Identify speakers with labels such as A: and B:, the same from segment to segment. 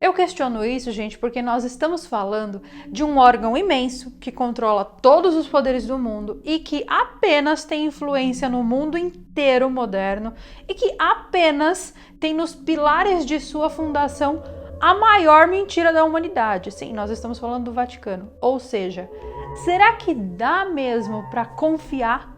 A: Eu questiono isso, gente, porque nós estamos falando de um órgão imenso que controla todos os poderes do mundo e que apenas tem influência no mundo inteiro moderno e que apenas tem nos pilares de sua fundação a maior mentira da humanidade. Sim, nós estamos falando do Vaticano. Ou seja, será que dá mesmo para confiar?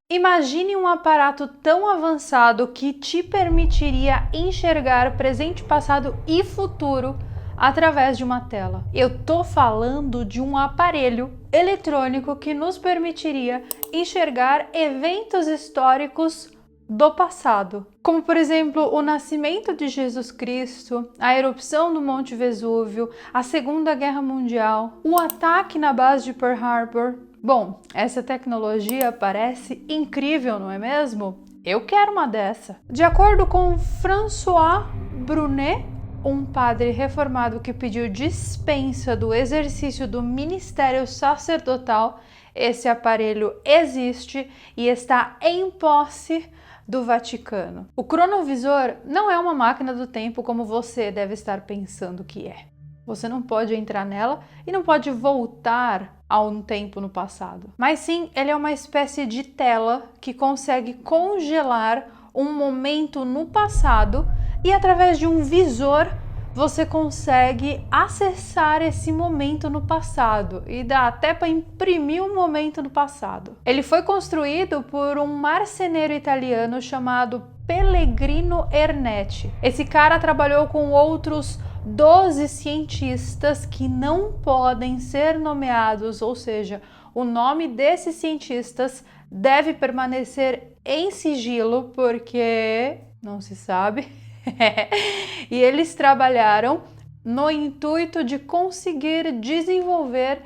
A: Imagine um aparato tão avançado que te permitiria enxergar presente, passado e futuro através de uma tela. Eu tô falando de um aparelho eletrônico que nos permitiria enxergar eventos históricos do passado, como por exemplo o nascimento de Jesus Cristo, a erupção do Monte Vesúvio, a Segunda Guerra Mundial, o ataque na base de Pearl Harbor. Bom, essa tecnologia parece incrível, não é mesmo? Eu quero uma dessa. De acordo com François Brunet, um padre reformado que pediu dispensa do exercício do ministério sacerdotal, esse aparelho existe e está em posse do Vaticano. O cronovisor não é uma máquina do tempo como você deve estar pensando que é. Você não pode entrar nela e não pode voltar a um tempo no passado. Mas sim, ele é uma espécie de tela que consegue congelar um momento no passado e através de um visor você consegue acessar esse momento no passado e dá até para imprimir um momento no passado. Ele foi construído por um marceneiro italiano chamado Pellegrino Ernetti. Esse cara trabalhou com outros 12 cientistas que não podem ser nomeados, ou seja, o nome desses cientistas deve permanecer em sigilo porque não se sabe. E eles trabalharam no intuito de conseguir desenvolver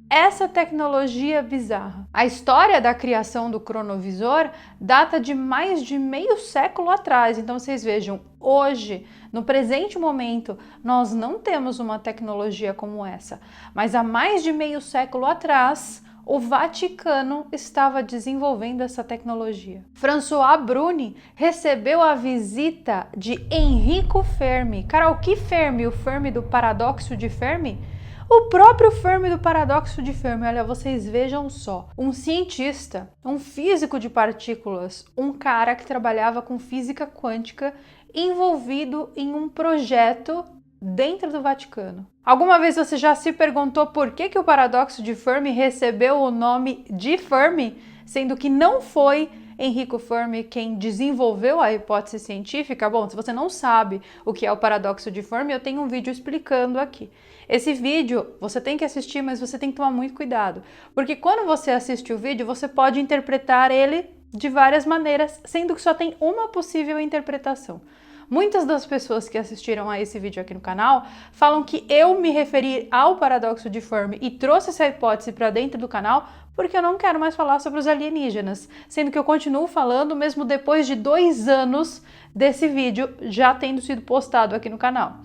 A: essa tecnologia bizarra. A história da criação do cronovisor data de mais de meio século atrás. Então vocês vejam, hoje, no presente momento, nós não temos uma tecnologia como essa. Mas há mais de meio século atrás, o Vaticano estava desenvolvendo essa tecnologia. François Bruni recebeu a visita de Enrico Fermi. Carol, que Fermi? O Fermi do paradoxo de Fermi? O próprio Fermi do paradoxo de Fermi. Olha, vocês vejam só. Um cientista, um físico de partículas, um cara que trabalhava com física quântica envolvido em um projeto dentro do Vaticano. Alguma vez você já se perguntou por que o paradoxo de Fermi recebeu o nome de Fermi, sendo que não foi Enrico Fermi quem desenvolveu a hipótese científica? Bom, se você não sabe o que é o paradoxo de Fermi, eu tenho um vídeo explicando aqui. Esse vídeo você tem que assistir, mas você tem que tomar muito cuidado, porque quando você assiste o vídeo, você pode interpretar ele de várias maneiras, sendo que só tem uma possível interpretação. Muitas das pessoas que assistiram a esse vídeo aqui no canal falam que eu me referi ao paradoxo de Fermi e trouxe essa hipótese para dentro do canal porque eu não quero mais falar sobre os alienígenas, sendo que eu continuo falando mesmo depois de 2 anos desse vídeo já tendo sido postado aqui no canal.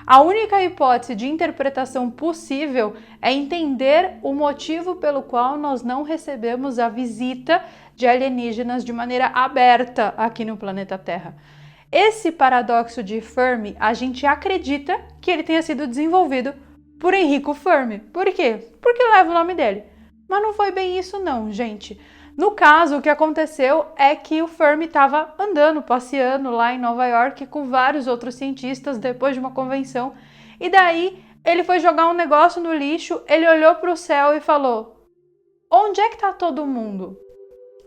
A: A única hipótese de interpretação possível é entender o motivo pelo qual nós não recebemos a visita de alienígenas de maneira aberta aqui no planeta Terra. Esse paradoxo de Fermi, a gente acredita que ele tenha sido desenvolvido por Enrico Fermi. Por quê? Porque leva o nome dele. Mas não foi bem isso não, gente. No caso, o que aconteceu é que o Fermi estava andando, passeando lá em Nova York com vários outros cientistas depois de uma convenção. E daí ele foi jogar um negócio no lixo, ele olhou para o céu e falou: onde é que está todo mundo?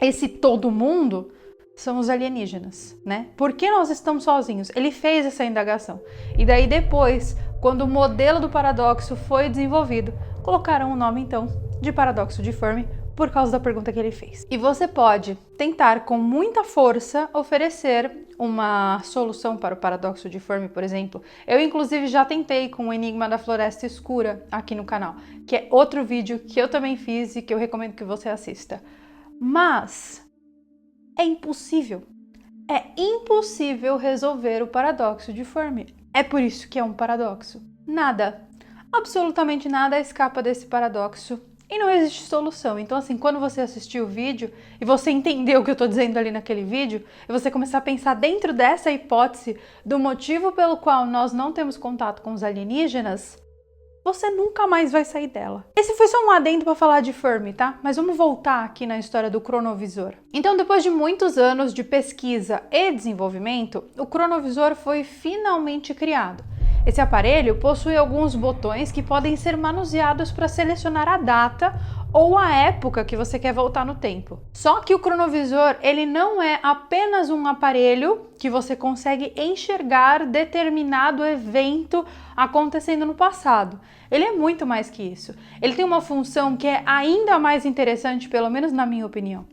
A: Esse todo mundo são os alienígenas, né? Por que nós estamos sozinhos? Ele fez essa indagação. E daí depois, quando o modelo do paradoxo foi desenvolvido, colocaram o nome então de paradoxo de Fermi por causa da pergunta que ele fez. E você pode tentar com muita força oferecer uma solução para o paradoxo de Fermi, por exemplo. Eu inclusive já tentei com o Enigma da Floresta Escura aqui no canal, que é outro vídeo que eu também fiz e que eu recomendo que você assista. Mas é impossível. É impossível resolver o paradoxo de Fermi. É por isso que é um paradoxo. Nada, absolutamente nada escapa desse paradoxo e não existe solução. Então, assim, quando você assistir o vídeo e você entender o que eu tô dizendo ali naquele vídeo, e você começar a pensar dentro dessa hipótese do motivo pelo qual nós não temos contato com os alienígenas, você nunca mais vai sair dela. Esse foi só um adendo para falar de Fermi, tá? Mas vamos voltar aqui na história do cronovisor. Então, depois de muitos anos de pesquisa e desenvolvimento, o cronovisor foi finalmente criado. Esse aparelho possui alguns botões que podem ser manuseados para selecionar a data ou a época que você quer voltar no tempo. Só que o cronovisor, ele não é apenas um aparelho que você consegue enxergar determinado evento acontecendo no passado. Ele é muito mais que isso. Ele tem uma função que é ainda mais interessante, pelo menos na minha opinião.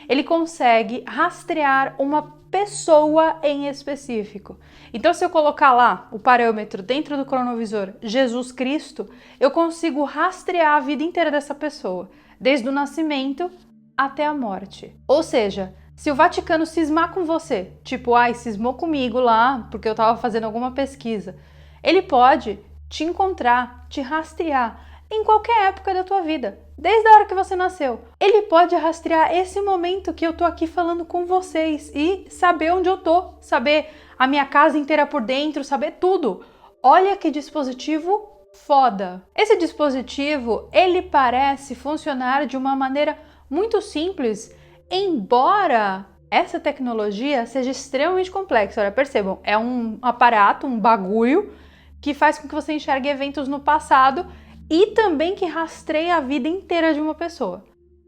A: Ele consegue rastrear uma pessoa em específico. Então, se eu colocar lá o parâmetro dentro do cronovisor Jesus Cristo, eu consigo rastrear a vida inteira dessa pessoa, desde o nascimento até a morte. Ou seja, se o Vaticano cismar com você, tipo, cismou comigo lá porque eu estava fazendo alguma pesquisa, ele pode te encontrar, te rastrear em qualquer época da tua vida, desde a hora que você nasceu. Ele pode rastrear esse momento que eu tô aqui falando com vocês e saber onde eu tô, saber a minha casa inteira por dentro, saber tudo. Olha que dispositivo foda. Esse dispositivo, ele parece funcionar de uma maneira muito simples, embora essa tecnologia seja extremamente complexa. Olha, percebam, é um aparato, um bagulho que faz com que você enxergue eventos no passado e também que rastreia a vida inteira de uma pessoa.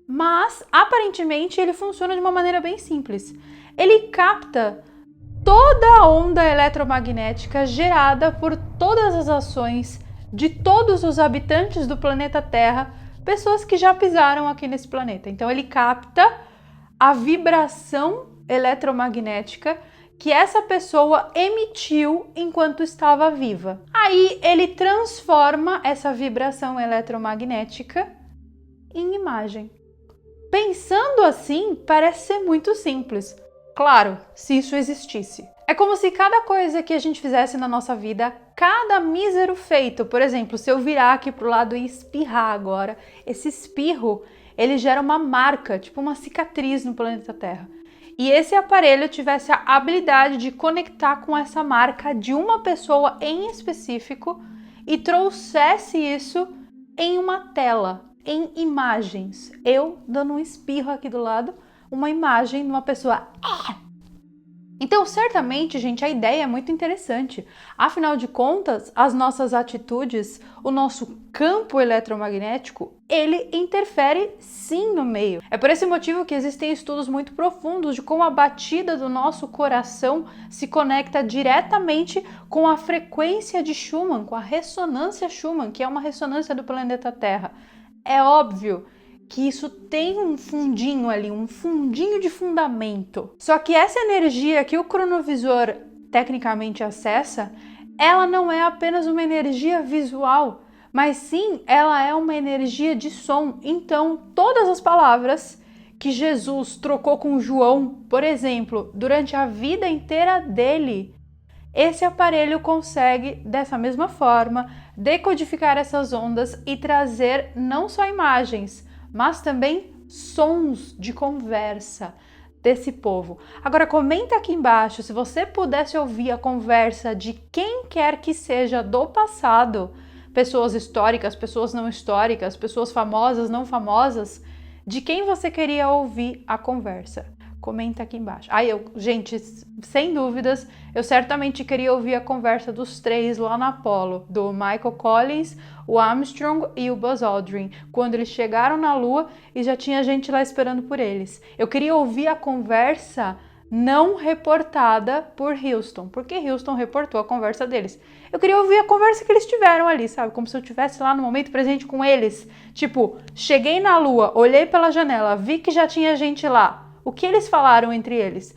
A: Mas, aparentemente, ele funciona de uma maneira bem simples. Ele capta toda a onda eletromagnética gerada por todas as ações de todos os habitantes do planeta Terra, pessoas que já pisaram aqui nesse planeta. Então, ele capta a vibração eletromagnética que essa pessoa emitiu enquanto estava viva. Aí ele transforma essa vibração eletromagnética em imagem. Pensando assim, parece ser muito simples. Claro, se isso existisse. É como se cada coisa que a gente fizesse na nossa vida, cada mísero feito, por exemplo, se eu virar aqui pro lado e espirrar agora, esse espirro, ele gera uma marca, tipo uma cicatriz no planeta Terra. E esse aparelho tivesse a habilidade de conectar com essa marca de uma pessoa em específico e trouxesse isso em uma tela, em imagens. Eu dando um espirro aqui do lado, uma imagem de uma pessoa. Então, certamente, gente, a ideia é muito interessante. Afinal de contas, as nossas atitudes, o nosso campo eletromagnético, ele interfere sim no meio. É por esse motivo que existem estudos muito profundos de como a batida do nosso coração se conecta diretamente com a frequência de Schumann, com a ressonância Schumann, que é uma ressonância do planeta Terra. É óbvio que isso tem um fundinho ali, um fundinho de fundamento. Só que essa energia que o cronovisor tecnicamente acessa, ela não é apenas uma energia visual, mas sim ela é uma energia de som. Então, todas as palavras que Jesus trocou com João, por exemplo, durante a vida inteira dele, esse aparelho consegue, dessa mesma forma, decodificar essas ondas e trazer não só imagens, mas também sons de conversa desse povo. Agora comenta aqui embaixo se você pudesse ouvir a conversa de quem quer que seja do passado, pessoas históricas, pessoas não históricas, pessoas famosas, não famosas, de quem você queria ouvir a conversa. Comenta aqui embaixo. Gente, sem dúvidas, eu certamente queria ouvir a conversa dos três lá na Apollo, do Michael Collins, o Armstrong e o Buzz Aldrin, quando eles chegaram na Lua e já tinha gente lá esperando por eles. Eu queria ouvir a conversa não reportada por Houston, porque Houston reportou a conversa deles. Eu queria ouvir a conversa que eles tiveram ali, sabe? Como se eu estivesse lá no momento presente com eles. Tipo, cheguei na Lua, olhei pela janela, vi que já tinha gente lá. O que eles falaram entre eles?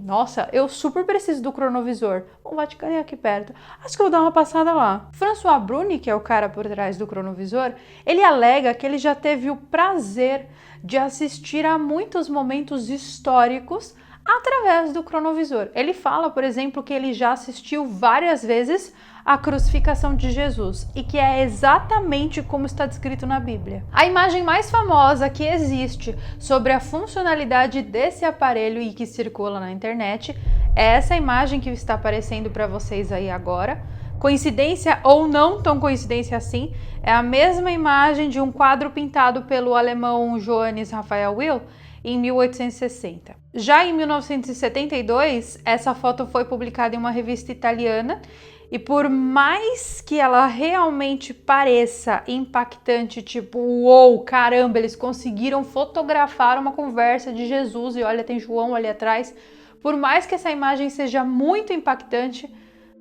A: Nossa, eu super preciso do cronovisor. O Vaticano é aqui perto. Acho que eu vou dar uma passada lá. François Bruni, que é o cara por trás do cronovisor, ele alega que ele já teve o prazer de assistir a muitos momentos históricos através do cronovisor. Ele fala, por exemplo, que ele já assistiu várias vezes a crucificação de Jesus e que é exatamente como está descrito na Bíblia. A imagem mais famosa que existe sobre a funcionalidade desse aparelho e que circula na internet é essa imagem que está aparecendo para vocês aí agora. Coincidência ou não tão coincidência assim, é a mesma imagem de um quadro pintado pelo alemão Johannes Raphael Will em 1860. Já em 1972, essa foto foi publicada em uma revista italiana e por mais que ela realmente pareça impactante, tipo, uou, caramba, eles conseguiram fotografar uma conversa de Jesus e olha, tem João ali atrás, por mais que essa imagem seja muito impactante,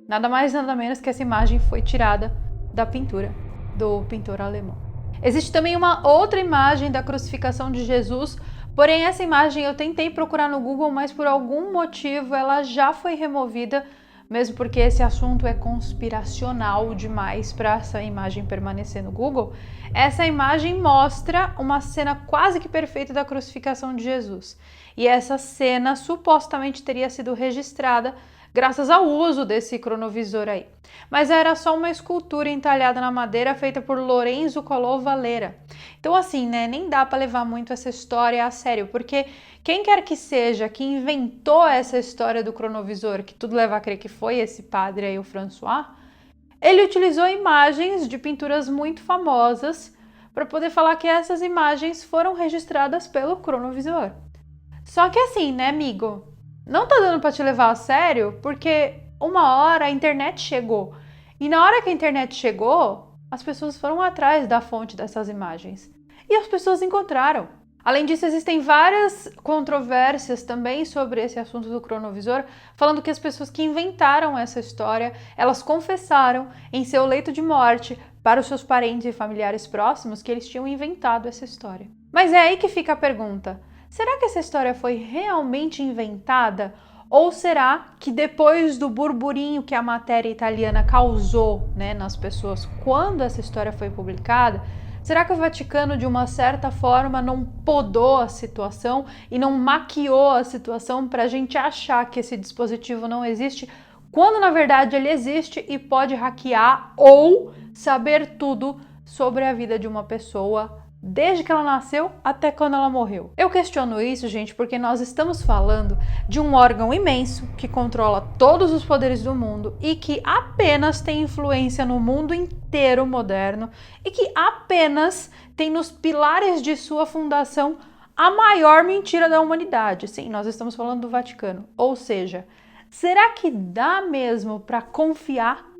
A: nada mais nada menos que essa imagem foi tirada da pintura do pintor alemão. Existe também uma outra imagem da crucificação de Jesus, porém essa imagem eu tentei procurar no Google, mas por algum motivo ela já foi removida, mesmo porque esse assunto é conspiracional demais para essa imagem permanecer no Google. Essa imagem mostra uma cena quase que perfeita da crucificação de Jesus. E essa cena supostamente teria sido registrada graças ao uso desse cronovisor aí. Mas era só uma escultura entalhada na madeira feita por Lorenzo Colò Valera. Então assim, né, nem dá para levar muito essa história a sério, porque quem quer que seja que inventou essa história do cronovisor, que tudo leva a crer que foi esse padre aí, o François, ele utilizou imagens de pinturas muito famosas para poder falar que essas imagens foram registradas pelo cronovisor. Só que assim, né, amigo? Não tá dando para te levar a sério, porque uma hora a internet chegou. E na hora que a internet chegou, as pessoas foram atrás da fonte dessas imagens. E as pessoas encontraram. Além disso, existem várias controvérsias também sobre esse assunto do cronovisor, falando que as pessoas que inventaram essa história, elas confessaram em seu leito de morte para os seus parentes e familiares próximos que eles tinham inventado essa história. Mas é aí que fica a pergunta. Será que essa história foi realmente inventada? Ou será que depois do burburinho que a matéria italiana causou, né, nas pessoas quando essa história foi publicada, será que o Vaticano de uma certa forma não podou a situação e não maquiou a situação para a gente achar que esse dispositivo não existe, quando na verdade ele existe e pode hackear ou saber tudo sobre a vida de uma pessoa desde que ela nasceu até quando ela morreu? Eu questiono isso, gente, porque nós estamos falando de um órgão imenso que controla todos os poderes do mundo e que apenas tem influência no mundo inteiro moderno e que apenas tem nos pilares de sua fundação a maior mentira da humanidade. Sim, nós estamos falando do Vaticano. Ou seja, será que dá mesmo para confiar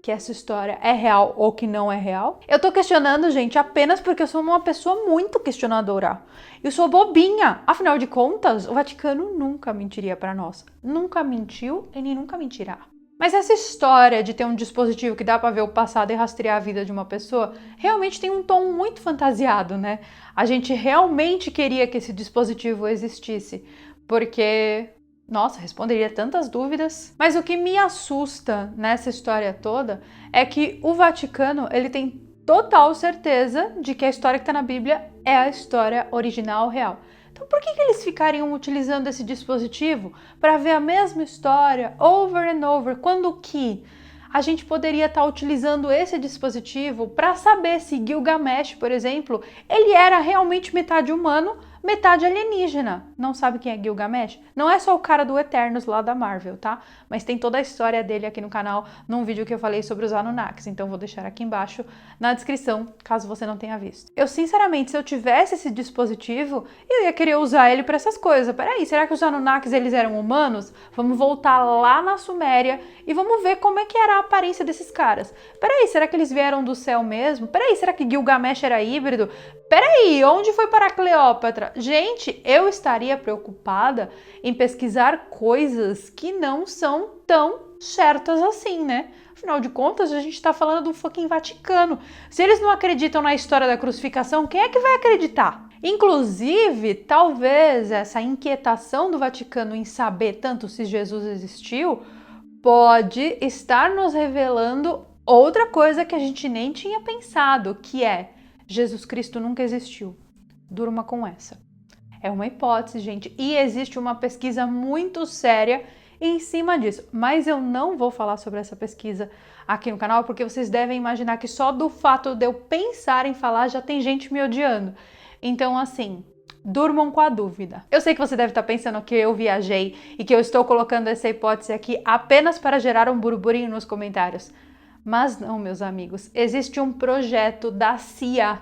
A: que essa história é real ou que não é real? Eu tô questionando, gente, apenas porque eu sou uma pessoa muito questionadora. Eu sou bobinha. Afinal de contas, o Vaticano nunca mentiria para nós. Nunca mentiu e nem nunca mentirá. Mas essa história de ter um dispositivo que dá para ver o passado e rastrear a vida de uma pessoa realmente tem um tom muito fantasiado, né? A gente realmente queria que esse dispositivo existisse, porque nossa, responderia tantas dúvidas. Mas o que me assusta nessa história toda é que o Vaticano, ele tem total certeza de que a história que está na Bíblia é a história original, real. Então por que eles ficariam utilizando esse dispositivo para ver a mesma história over and over, quando que a gente poderia estar utilizando esse dispositivo para saber se Gilgamesh, por exemplo, ele era realmente metade humano, metade alienígena? Não sabe quem é Gilgamesh? Não é só o cara do Eternos lá da Marvel, tá? Mas tem toda a história dele aqui no canal, num vídeo que eu falei sobre os Anunnakis, então vou deixar aqui embaixo na descrição, caso você não tenha visto. Eu, sinceramente, se eu tivesse esse dispositivo, eu ia querer usar ele para essas coisas. Peraí, será que os Anunnakis, eles eram humanos? Vamos voltar lá na Suméria e vamos ver como é que era a aparência desses caras. Peraí, será que eles vieram do céu mesmo? Peraí, será que Gilgamesh era híbrido? Peraí, onde foi parar Cleópatra? Gente, eu estaria preocupada em pesquisar coisas que não são tão certas assim, né? Afinal de contas, a gente tá falando do fucking Vaticano. Se eles não acreditam na história da crucificação, quem é que vai acreditar? Inclusive, talvez essa inquietação do Vaticano em saber tanto se Jesus existiu pode estar nos revelando outra coisa que a gente nem tinha pensado, que é: Jesus Cristo nunca existiu. Durma com essa. É uma hipótese, gente, e existe uma pesquisa muito séria em cima disso. Mas eu não vou falar sobre essa pesquisa aqui no canal, porque vocês devem imaginar que só do fato de eu pensar em falar já tem gente me odiando. Então, assim, durmam com a dúvida. Eu sei que você deve estar pensando que eu viajei e que eu estou colocando essa hipótese aqui apenas para gerar um burburinho nos comentários. Mas não, meus amigos, existe um projeto da CIA.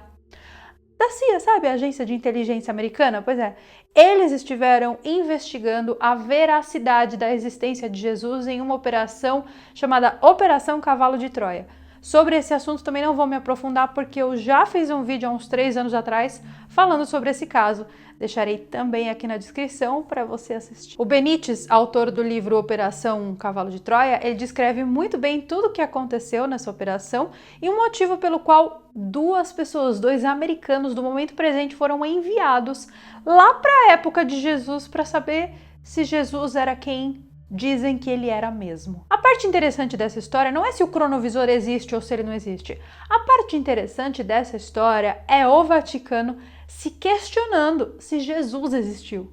A: Da CIA, sabe? A Agência de Inteligência Americana? Pois é. Eles estiveram investigando a veracidade da existência de Jesus em uma operação chamada Operação Cavalo de Troia. Sobre esse assunto também não vou me aprofundar porque eu já fiz um vídeo há uns 3 anos atrás falando sobre esse caso. Deixarei também aqui na descrição para você assistir. O Benítez, autor do livro Operação Cavalo de Troia, ele descreve muito bem tudo o que aconteceu nessa operação e o motivo pelo qual 2 pessoas, 2 americanos do momento presente foram enviados lá para a época de Jesus para saber se Jesus era quem dizem que ele era mesmo. A parte interessante dessa história não é se o cronovisor existe ou se ele não existe. A parte interessante dessa história é o Vaticano se questionando se Jesus existiu.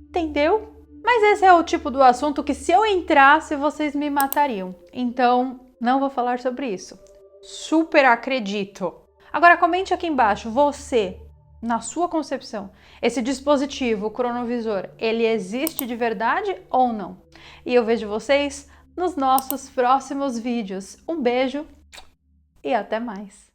A: Entendeu? Mas esse é o tipo do assunto que se eu entrasse vocês me matariam. Então, não vou falar sobre isso. Super acredito. Agora comente aqui embaixo, você, na sua concepção, esse dispositivo, o cronovisor, ele existe de verdade ou não? E eu vejo vocês nos nossos próximos vídeos. Um beijo e até mais!